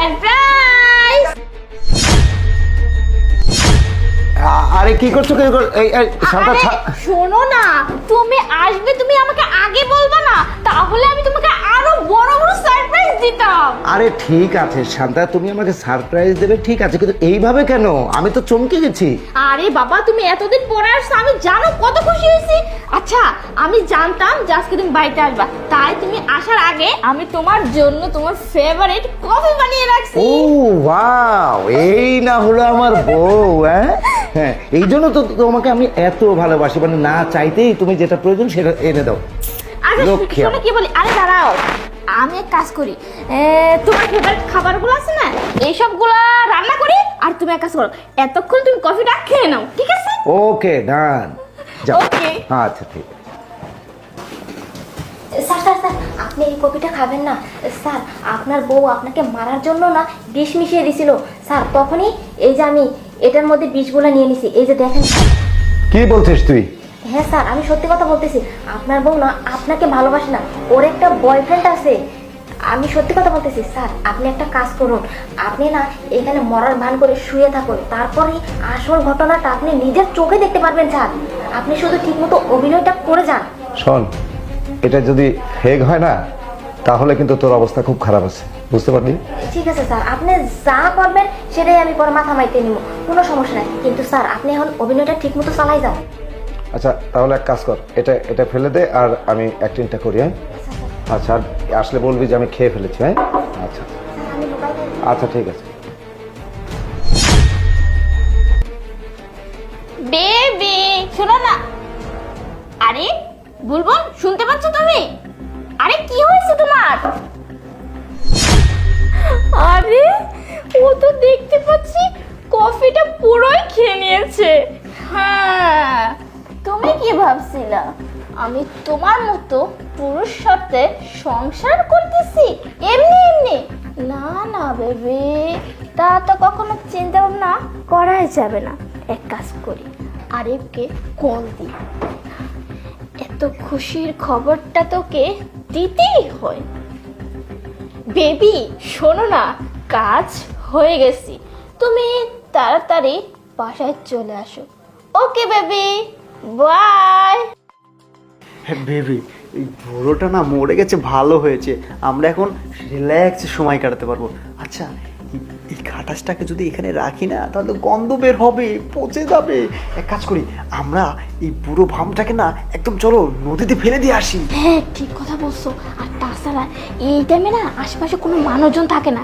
Surprise. আরে কি করছো? শান্তা শোনো না, তুমি আসবে, তুমি আমাকে আগে বলবা না, তাহলে আমি তোমাকে আরো বড় বড় সারপ্রাইজ দিতাম। আরে ঠিক আছে শান্তা, তুমি আমাকে সারপ্রাইজ দেবে ঠিক আছে, কিন্তু এইভাবে কেন? আমি তো চমকে গেছি। আরে বাবা, তুমি এতদিন পরে আসছো, আমি জানো কত খুশি হয়েছি। আচ্ছা, আমি জানতাম যে আজকে তুমি বাড়িতে আসবা, তাই তুমি আসার আগে আমি তোমার জন্য তোমার ফেভারিট কফি বানিয়ে রাখছি। ও ওয়াও, এই না হলো আমার বউ। হ্যাঁ, এই জন্য তো তোমাকে আমি এত ভালোবাসি, মানে না চাইতেই তুমি যেটা প্রয়োজন সেটা এনে দাও। আচ্ছা লক্ষ্মী শোনো কি বলি, আরে দাঁড়াও, আমি এক কাজ করি, তোমার ফেভারিট খাবারগুলো আছে না, এইসবগুলো রান্না করি, আর তুমি এক কাজ করো, এতক্ষণ তুমি কফিটা খেয়ে নাও, ঠিক আছে? ওকে ডান, যাও। Okay. আচ্ছা ঠিক আছে। স্যার স্যার স্যার, আপনি এই কপিটা খাবেন না স্যার। আপনার বউ আপনাকে মারার জন্য না বিষ মিশিয়ে দিছিল স্যার, তখনই এই যে আমি এটার মধ্যে বিষগুলো নিয়ে নিছি, এই যে দেখেন স্যার। কি বলছিস তুই? হ্যাঁ স্যার, আমি সত্যি কথা বলতেছি, আপনার বউ না আপনাকে ভালোবাসে না, ওর একটা বয়ফ্রেন্ড আছে। আমি সত্যি কথা বলতেছি স্যার, আপনি একটা কাজ করুন, আপনি না এখানে মরার ভান করে শুয়ে থাকুন, তারপরে আসল ঘটনাটা আপনি নিজের চোখে দেখতে পারবেন স্যার। আপনি শুধু ঠিকমতো অভিনয়টা করে যান। শোন, এটা যদি ফেক হয় না তাহলে কিন্তু তোর অবস্থা খুব খারাপ আছে, বুঝতে পারলি? ঠিক আছে স্যার, আপনি যা করবেন সেটাই আমি পরে মাথা মাইতে নিব, কোনো সমস্যা নাই, কিন্তু স্যার আপনি এখন অভিনয়টা ঠিকমতো চালাই যান। আচ্ছা তাহলে এক কাজ কর, এটা এটা ফেলে দে আর আমি অ্যাক্টিংটা করি। হ্যাঁ আচ্ছা, আর আসলে বলবি যে আমি খেয়ে ফেলেছি। হ্যাঁ আচ্ছা আমি লুকাই দিই। আচ্ছা ঠিক আছে। বেবি শোনো না। আরে বুলবুল, শুনতে পাচ্ছ তুমি? আরে কি হয়েছে তোমার? আরে ও তো দেখতে পাচ্ছি কফিটা পুরোই খেয়ে নিয়েছে। হ্যাঁ, তুমি কি ভাবছিলা আমি তোমার মতো পুরুষ সাথে সংসার করতেছি এমনি এমনি? না না বেবি, তা তো কখনো চিন্তা ভাবনা করাই যাবে না। এক কাজ করি, আরিফকে কল দিই, এত খুশির খবরটা তোকে দিতেই হয়। বেবি শোনো না, কাজ হয়ে গেছি, তুমি তাড়াতাড়ি বাসায় চলে আসো। Okay baby, by. বেবি, এই বুড়োটা না মরে গেছে, ভালো হয়েছে, আমরা এখন রিল্যাক্সে সময় কাটাতে পারবো। আচ্ছা, এই খাটাসটাকে যদি এখানে রাখি না তাহলে গন্ধ বের হবে, পচে যাবে। এক কাজ করি, আমরা এই বুড়ো ভামটাকে না একদম চলো নদীতে ফেলে দিয়ে আসি। হ্যাঁ ঠিক কথা বলছো, আর তাছাড়া এই টাইমে না আশেপাশে কোনো মানুষজন থাকে না,